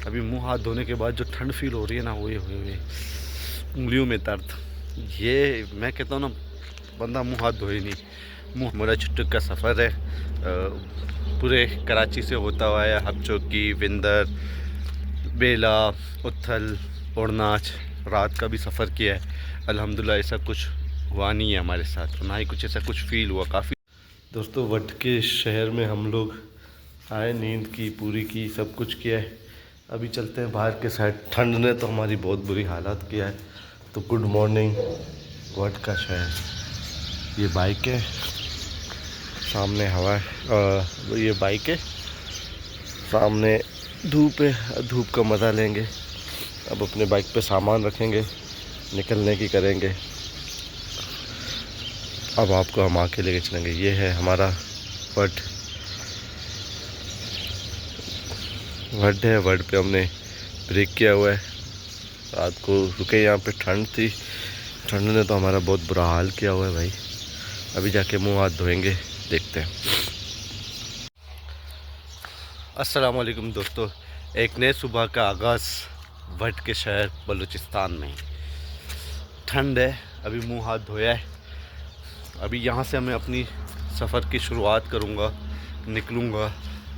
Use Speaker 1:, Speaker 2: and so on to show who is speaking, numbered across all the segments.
Speaker 1: अभी मुंह हाथ धोने के बाद जो ठंड फील हो रही है ना, वो ये हुए उंगलियों में दर्द। ये मैं कहता हूँ ना, बंदा मुंह हाथ धोए नहीं। मुँह मेरा छुट्टी का सफ़र है, पूरे कराची से होता हुआ है, हबचौकी, विंदर, बेला, उथल, उड़नाच, रात का भी सफ़र किया है। अल्हम्दुलिल्लाह ऐसा कुछ हुआ नहीं है हमारे साथ, ना ही कुछ ऐसा कुछ फ़ील हुआ। काफ़ी
Speaker 2: दोस्तों, वट के शहर में हम लोग आए, नींद की पूरी की, सब कुछ किया है। अभी चलते हैं बाहर के साइड। ठंड ने तो हमारी बहुत बुरी हालत किया है। तो गुड मॉर्निंग वट का शहर। ये बाइक है, सामने हवा है, ये बाइक है, सामने धूप है। धूप का मज़ा लेंगे। अब अपने बाइक पे सामान रखेंगे, निकलने की करेंगे। अब आपको हम आके लेके चलेंगे। ये है हमारा वट है। वट पे हमने ब्रेक किया हुआ है। रात को रुके यहाँ पे, ठंड थी। ठंड ने तो हमारा बहुत बुरा हाल किया हुआ है भाई। अभी जाके मुंह हाथ धोएंगे, देखते हैं।
Speaker 1: अस्सलाम वालेकुम दोस्तों, एक नए सुबह का आगाज़ वट के शहर बलूचिस्तान में। ठंड है, अभी मुंह हाथ धोया है। अभी यहाँ से मैं अपनी सफ़र की शुरुआत करूँगा, निकलूँगा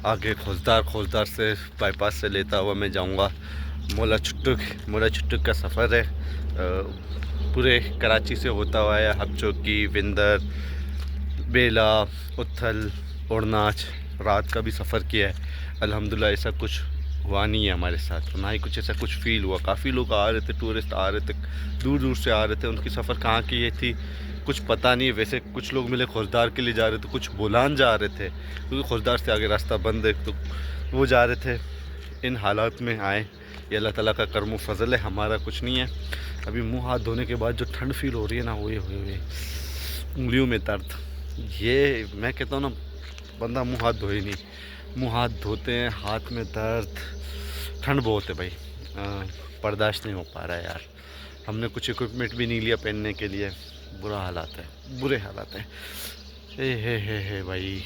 Speaker 1: आगे। खोजदार से बाईपास से लेता हुआ मैं जाऊँगा मोला छुट्टुक का सफ़र है, पूरे कराची से होता हुआ है, हबचौकी, विंदर, बेला, उथल, उड़नाच, रात का भी सफ़र किया है। अल्हम्दुलिल्लाह ऐसा कुछ हुआ नहीं है हमारे साथ, ना ही कुछ ऐसा कुछ फ़ील हुआ। काफ़ी लोग आ रहे थे, टूरिस्ट आ रहे थे, दूर दूर से आ रहे थे। उनकी सफ़र कहाँ की ये थी कुछ पता नहीं है। वैसे कुछ लोग मिले खोजदार के लिए जा रहे थे, कुछ बोलान जा रहे थे, क्योंकि खोजदार से आगे रास्ता बंद है, तो वो जा रहे थे। इन हालात में आए, ये अल्लाह ताला का करम फजल है, हमारा कुछ नहीं है। अभी मुँह हाथ धोने के बाद जो ठंड फील हो रही है ना, वो ये हुए उंगलियों में दर्द। ये मैं कहता हूँ ना, बंदा मुँह हाथ धोए नहीं। मुँह हाथ धोते हैं, हाथ में दर्द। ठंड बहुत है भाई, बर्दाश्त नहीं हो पा रहा है यार। हमने कुछ इक्विपमेंट भी नहीं लिया पहनने के लिए। बुरे हालात हैं। हे भाई।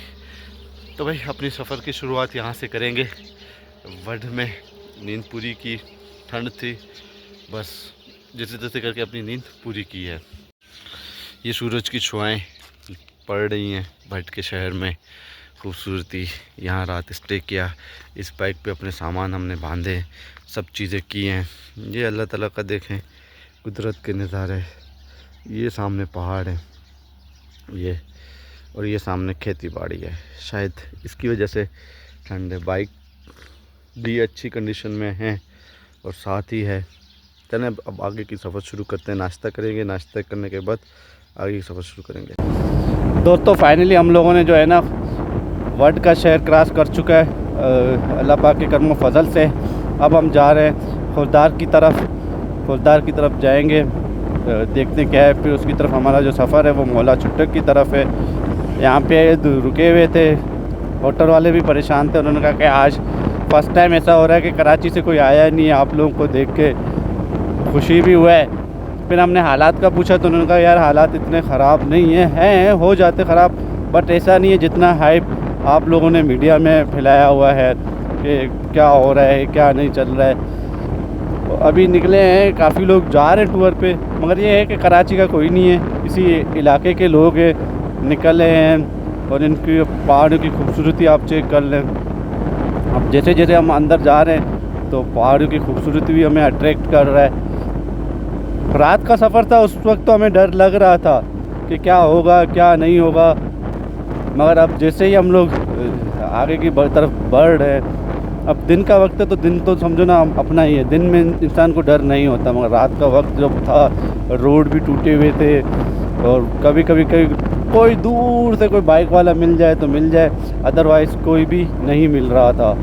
Speaker 1: तो भाई अपनी सफ़र की शुरुआत यहाँ से करेंगे। वड में नींद पूरी की, ठंड थी, बस जैसे तैसे करके अपनी नींद पूरी की है। ये सूरज की छुआएं पड़ रही हैं वड के शहर में। खूबसूरती, यहाँ रात स्टे किया। इस बाइक पे अपने सामान हमने बांधे, सब चीज़ें की हैं। ये अल्लाह ताला का देखें कुदरत के नज़ारे। ये सामने पहाड़ है, ये सामने खेती बाड़ी है। शायद इसकी वजह से ठंड है। बाइक भी अच्छी कंडीशन में है और साथ ही है। चलें अब आगे की सफ़र शुरू करते हैं। नाश्ता करेंगे, नाश्ता करने के बाद आगे की सफ़र शुरू करेंगे। दोस्तों फाइनली हम लोगों ने जो है ना वड का शहर क्रॉस कर चुका है अल्लाह पाक के करम फजल से। अब हम जा रहे हैं खोजदार की तरफ जाएंगे, देखते क्या है। फिर उसकी तरफ हमारा जो सफ़र है वो मोला छुट्टुक की तरफ है। यहाँ पे रुके हुए थे, होटल वाले भी परेशान थे। उन्होंने कहा कि आज फर्स्ट टाइम ऐसा हो रहा है कि कराची से कोई आया नहीं है, आप लोगों को देख के खुशी भी हुआ है। फिर हमने हालात का पूछा तो उन्होंने कहा यार हालात इतने ख़राब नहीं हैं, हो जाते ख़राब, बट ऐसा नहीं है जितना हाइप आप लोगों ने मीडिया में फैलाया हुआ है कि क्या हो रहा है, क्या नहीं चल रहा है। अभी निकले हैं, काफ़ी लोग जा रहे हैं टूर पे, मगर ये है कि कराची का कोई नहीं है, इसी इलाके के लोग हैं, निकले हैं। और इनकी पहाड़ों की खूबसूरती आप चेक कर लें। अब जैसे जैसे हम अंदर जा रहे हैं तो पहाड़ों की खूबसूरती भी हमें अट्रैक्ट कर रहा है। रात का सफ़र था, उस वक्त तो हमें डर लग रहा था कि क्या होगा क्या नहीं होगा, मगर अब जैसे ही हम लोग आगे की तरफ बढ़ रहे हैं, अब दिन का वक्त है तो दिन तो समझो ना अपना ही है, दिन में इंसान को डर नहीं होता। मगर रात का वक्त जब था, रोड भी टूटे हुए थे और कभी कोई दूर से कोई बाइक वाला मिल जाए तो मिल जाए, अदरवाइज़ कोई भी नहीं मिल रहा था।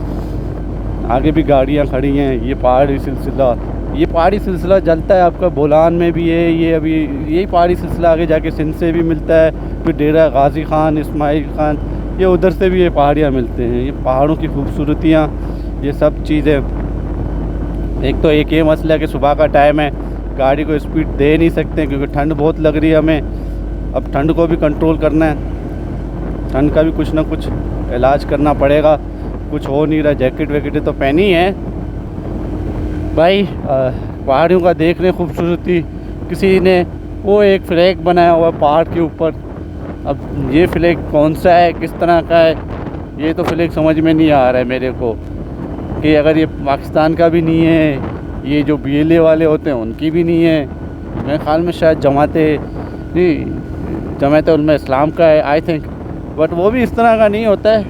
Speaker 1: आगे भी गाड़ियाँ खड़ी हैं। ये पहाड़ी सिलसिला चलता है आपका बोलान में भी है। ये अभी यही पहाड़ी सिलसिला आगे जाके सिंध से भी मिलता है, फिर डेरा गाजी खान, इस्माइल खान, ये उधर से भी ये पहाड़ियाँ मिलते हैं। ये पहाड़ों की खूबसूरतियाँ, ये सब चीज़ें। एक तो एक ये मसला है कि सुबह का टाइम है, गाड़ी को स्पीड दे नहीं सकते क्योंकि ठंड बहुत लग रही है हमें। अब ठंड को भी कंट्रोल करना है, ठंड का भी कुछ ना कुछ इलाज करना पड़ेगा। कुछ हो नहीं रहा, जैकेट वैकेट तो पहनी है भाई पहाड़ियों का देख रहे खूबसूरती। किसी ने वो एक फ्लैग बनाया हुआ है पहाड़ के ऊपर। अब ये फ्लैग कौन सा है, किस तरह का है, ये तो फ्लैग समझ में नहीं आ रहा है मेरे को कि अगर ये पाकिस्तान का भी नहीं है, ये जो BLA वाले होते हैं उनकी भी नहीं है। मेरे ख्याल में शायद जमात उलमा इस्लाम का है आई थिंक, बट वो भी इस तरह का नहीं होता है,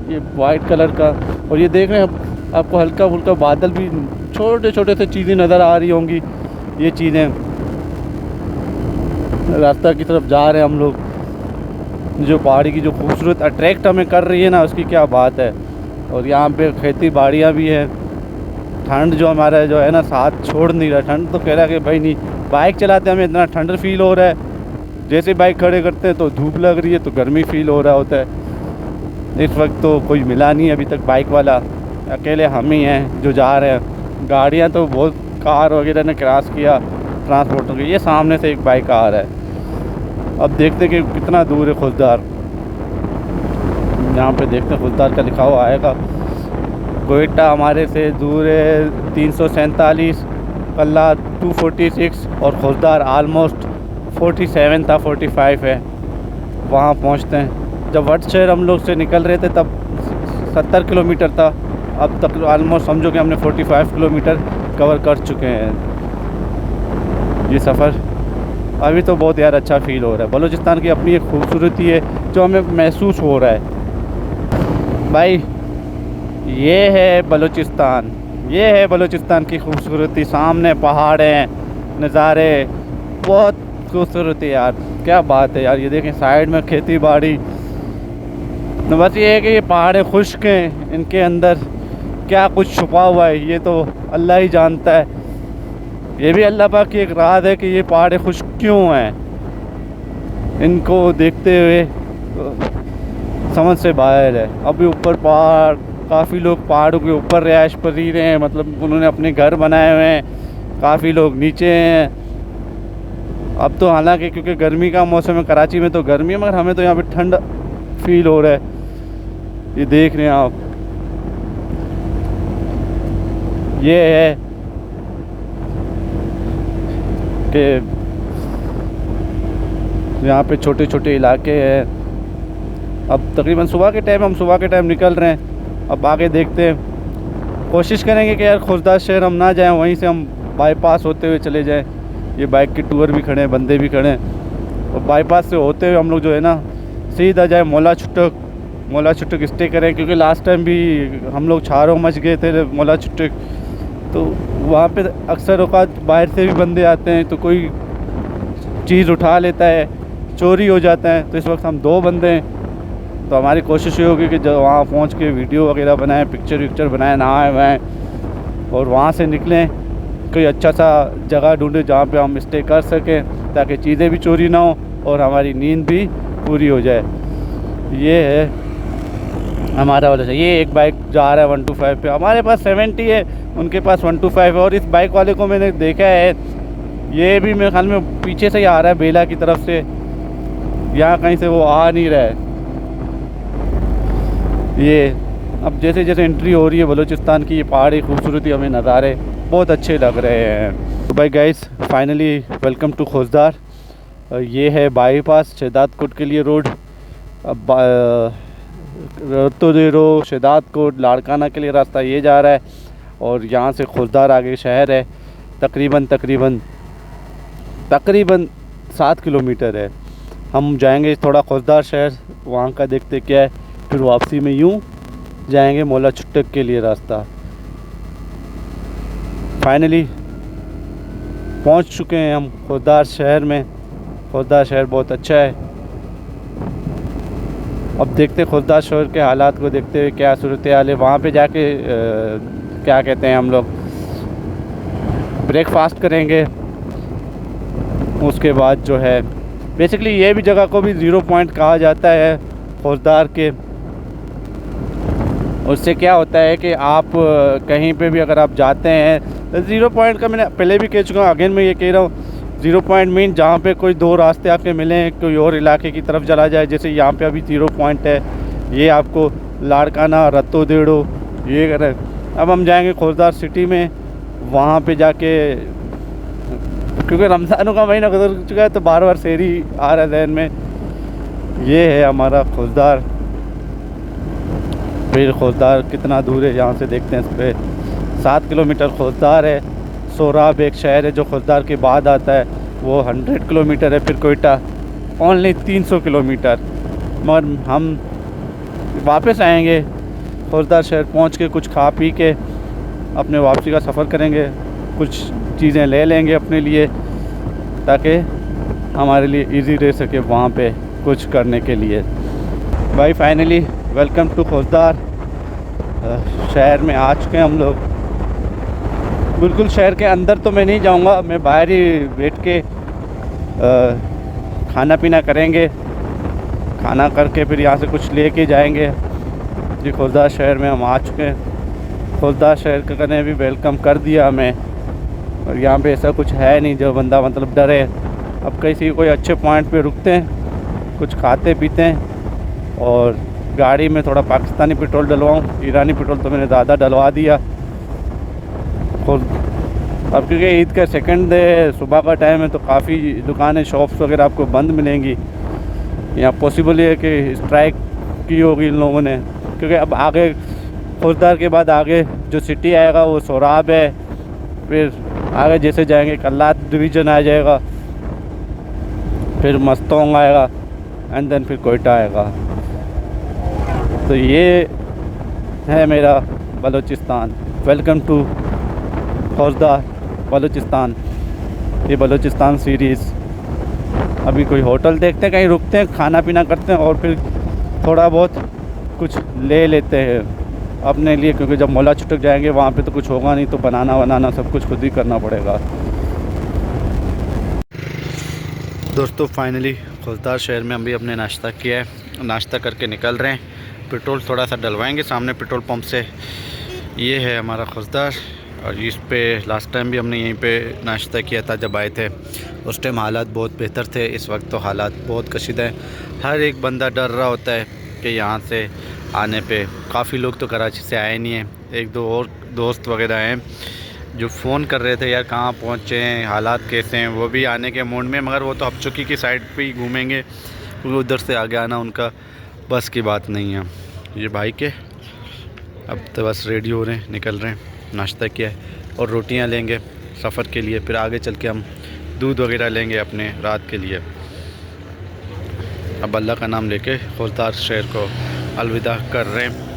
Speaker 1: ये वाइट कलर का। और ये देख रहे हैं आपको हल्का फुल्का बादल भी, छोटे छोटे से चीज़ें नज़र आ रही होंगी। ये चीज़ें रास्ता की तरफ जा रहे हैं हम लोग। जो पहाड़ी की जो खूबसूरत अट्रैक्ट हमें कर रही है ना, उसकी क्या बात है। और यहाँ पे खेती बाड़ियाँ भी हैं। ठंड जो हमारा जो है ना साथ छोड़ नहीं रहा। ठंड तो कह रहा है कि भाई नहीं, बाइक चलाते हमें इतना ठंड फील हो रहा है, जैसे बाइक खड़े करते हैं तो धूप लग रही है तो गर्मी फील हो रहा होता है। इस वक्त तो कोई मिला नहीं अभी तक बाइक वाला, अकेले हम ही हैं जो जा रहे हैं। गाड़ियाँ तो बहुत, कार वगैरह ने क्रॉस किया ट्रांसपोर्टों के। ये सामने से एक बाइक आ रहा है। अब देखते कि कितना दूर है खुलदार। यहाँ पे देखते हैं खुलदार का लिखा हुआ आएगा। कोयटा हमारे से दूर है 347, कल्ला 246 और खुलदार आलमोस्ट 47 था, 45 है। वहाँ पहुँचते हैं। जब वट शहर हम लोग से निकल रहे थे तब 70 किलोमीटर था। अब तक आलमोस्ट समझो कि हमने 45 किलोमीटर कवर कर चुके हैं। ये सफ़र अभी तो बहुत यार अच्छा फ़ील हो रहा है। बलूचिस्तान की अपनी एक खूबसूरती है जो हमें महसूस हो रहा है। भाई ये है बलूचिस्तान, ये है बलूचिस्तान की खूबसूरती। सामने पहाड़ हैं, नज़ारे बहुत खूबसूरत है यार, क्या बात है यार। ये देखें साइड में खेती बाड़ी। तो बस ये है कि ये पहाड़ें खुश्क हैं, इनके अंदर क्या कुछ छुपा हुआ है ये तो अल्लाह ही जानता है। ये भी अल्लाह पाक की एक राज है कि ये पहाड़ें खुश्क क्यों हैं। इनको देखते हुए समझ से बाहर है। अभी ऊपर पहाड़, काफ़ी लोग पहाड़ों के ऊपर रिहाइश पर रह रहे हैं, मतलब उन्होंने अपने घर बनाए हुए हैं। काफ़ी लोग नीचे हैं। अब तो हालांकि क्योंकि गर्मी का मौसम है, कराची में तो गर्मी है, मगर हमें तो यहाँ पे ठंड फील हो रहा है। ये देख रहे हैं आप, ये है कि यहाँ पे छोटे छोटे इलाके हैं। अब तकरीबन सुबह के टाइम, हम सुबह के टाइम निकल रहे हैं। अब आगे देखते हैं, कोशिश करेंगे कि यार खुर्दा शहर हम ना जाएं, वहीं से हम बाईपास होते हुए चले जाएं। ये बाइक के टूर भी खड़े हैं, बंदे भी खड़े हैं। और बाईपास से होते हुए हम लोग जो है ना सीधा जाए मोला छुटक स्टे करें, क्योंकि लास्ट टाइम भी हम लोग छारों मच गए थे मोला छुटक। तो वहाँ पे अक्सर औकात बाहर से भी बंदे आते हैं, तो कोई चीज़ उठा लेता है, चोरी हो जाता है। तो इस वक्त हम 2 बंदे हैं, तो हमारी कोशिश ये होगी कि जब वहाँ पहुँच के वीडियो वगैरह बनाएं, पिक्चर बनाएं, नहाएं वहाएं, और वहाँ से निकलें कोई अच्छा सा जगह ढूंढे जहाँ पे हम स्टे कर सकें, ताकि चीज़ें भी चोरी ना हो और हमारी नींद भी पूरी हो जाए। ये है हमारा वाला। ये एक बाइक जा रहा है 125 पे, हमारे पास 70 है, उनके पास 125 है। और इस बाइक वाले को मैंने देखा है, ये भी मेरे ख्याल में पीछे से ही आ रहा है, बेला की तरफ से। यहाँ कहीं से वो आ नहीं रहा है। ये अब जैसे जैसे एंट्री हो रही है बलूचिस्तान की, ये पहाड़ी खूबसूरती, हमें नज़ारे बहुत अच्छे लग रहे हैं। तो भाई guys, finally welcome to Khuzdar. ये है बाईपास शहदाद कोट के लिए रोड। अब रत्तोदेरो, शहदाद कोट, लाड़काना के लिए रास्ता ये जा रहा है। और यहाँ से खुजदार आगे शहर है, तकरीबन 7 किलोमीटर है। हम जाएंगे थोड़ा खुजदार शहर, वहाँ का देखते क्या है, फिर वापसी में यूँ जाएंगे मोला छुट्टक के लिए रास्ता। फाइनली पहुँच चुके हैं हम खुजदार शहर में। खुजदार शहर बहुत अच्छा है। अब देखते खुजदार शहर के हालात को देखते हुए क्या सूरत हाल है। वहाँ पे जाके क्या कहते हैं, हम लोग ब्रेकफास्ट करेंगे। उसके बाद जो है बेसिकली ये भी जगह को भी 0 पॉइंट कहा जाता है खुजदार के। उससे क्या होता है कि आप कहीं पे भी अगर आप जाते हैं तो 0 पॉइंट का मैंने पहले भी कह चुका हूँ, अगेन मैं ये कह रहा हूँ, 0 पॉइंट मीन जहाँ पे कोई 2 रास्ते आपके मिलें, कोई और इलाके की तरफ चला जाए। जैसे यहाँ पे अभी 0 पॉइंट है, ये आपको लाड़काना, रत्तोदेड़ो ये करें। अब हम जाएंगे खुजदार सिटी में, वहाँ पे जाके, क्योंकि रमज़ानों का महीना गुजर चुका है तो बार बार शहरी आ रहा है जहन में। ये है हमारा खुजदार। फिर खुजदार कितना दूर है यहाँ से देखते हैं। इस पर 7 किलोमीटर खुजदार है। सोराब एक शहर है जो खुजदार के बाद आता है, वो 100 किलोमीटर है। फिर कोयटा ओनली 300 किलोमीटर। मगर हम वापस आएंगे खुजदार शहर पहुँच के, कुछ खा पी के अपने वापसी का सफ़र करेंगे। कुछ चीज़ें ले लेंगे अपने लिए ताकि हमारे लिए इजी रह सके वहाँ पे कुछ करने के लिए। भाई फाइनली वेलकम टू खुजदार। शहर में आ चुके हैं हम लोग। बिल्कुल शहर के अंदर तो मैं नहीं जाऊँगा, मैं बाहर ही बैठ के खाना पीना करेंगे। खाना करके फिर यहाँ से कुछ लेके जाएंगे। जी खुजदार शहर में हम आ चुके हैं। खुजदार शहर का ने भी वेलकम कर दिया हमें। और यहाँ पे ऐसा कुछ है नहीं जो बंदा मतलब डरे। अब किसी कोई अच्छे पॉइंट पे रुकते हैं, कुछ खाते पीते हैं और गाड़ी में थोड़ा पाकिस्तानी पेट्रोल डलवाऊँ। ईरानी पेट्रोल तो मैंने ज़्यादा डलवा दिया खुद। अब क्योंकि ईद का सेकंड डे सुबह का टाइम है तो काफ़ी दुकानें शॉप्स वगैरह आपको बंद मिलेंगी। यहाँ पॉसिबल है कि स्ट्राइक की होगी इन लोगों ने, क्योंकि अब आगे खुजदार के बाद आगे जो सिटी आएगा वो सोराब है। फिर आगे जैसे जाएंगे कल्लात डिवीज़न आ जाएगा, फिर मस्तोंग आएगा एंड देन फिर कोयटा आएगा। तो ये है मेरा बलूचिस्तान। Welcome to Khuzdar Balochistan. ये बलूचिस्तान सीरीज़। अभी कोई होटल देखते हैं, कहीं रुकते हैं, खाना पीना करते हैं और फिर थोड़ा बहुत कुछ ले लेते हैं अपने लिए, क्योंकि जब मौला छुटक जाएंगे वहाँ पे तो कुछ होगा नहीं, तो बनाना सब कुछ खुद ही करना पड़ेगा। दोस्तों फाइनली खुजदार शहर में हम भी अपने नाश्ता किया है। नाश्ता करके निकल रहे हैं। पेट्रोल थोड़ा सा डलवाएंगे सामने पेट्रोल पंप से। ये है हमारा खुजदार। और इस पे लास्ट टाइम भी हमने यहीं पे नाश्ता किया था जब आए थे। उस टाइम हालात बहुत बेहतर थे, इस वक्त तो हालात बहुत कशीदा हैं। हर एक बंदा डर रहा होता है कि यहाँ से आने पे। काफ़ी लोग तो कराची से आए नहीं हैं। एक दो और दोस्त वगैरह हैं जो फ़ोन कर रहे थे यार कहाँ पहुँचे हैं, हालात कैसे हैं। वो भी आने के मूड में, मगर वो तो हपचुकी की साइड पे ही घूमेंगे क्योंकि उधर से आगे आना उनका बस की बात नहीं है। ये भाई के अब तो बस रेडी हो रहे हैं, निकल रहे हैं। नाश्ता किया है और रोटियां लेंगे सफ़र के लिए। फिर आगे चल के हम दूध वगैरह लेंगे अपने रात के लिए। अब अल्लाह का नाम लेके खुजदार शहर को अलविदा कर रहे हैं।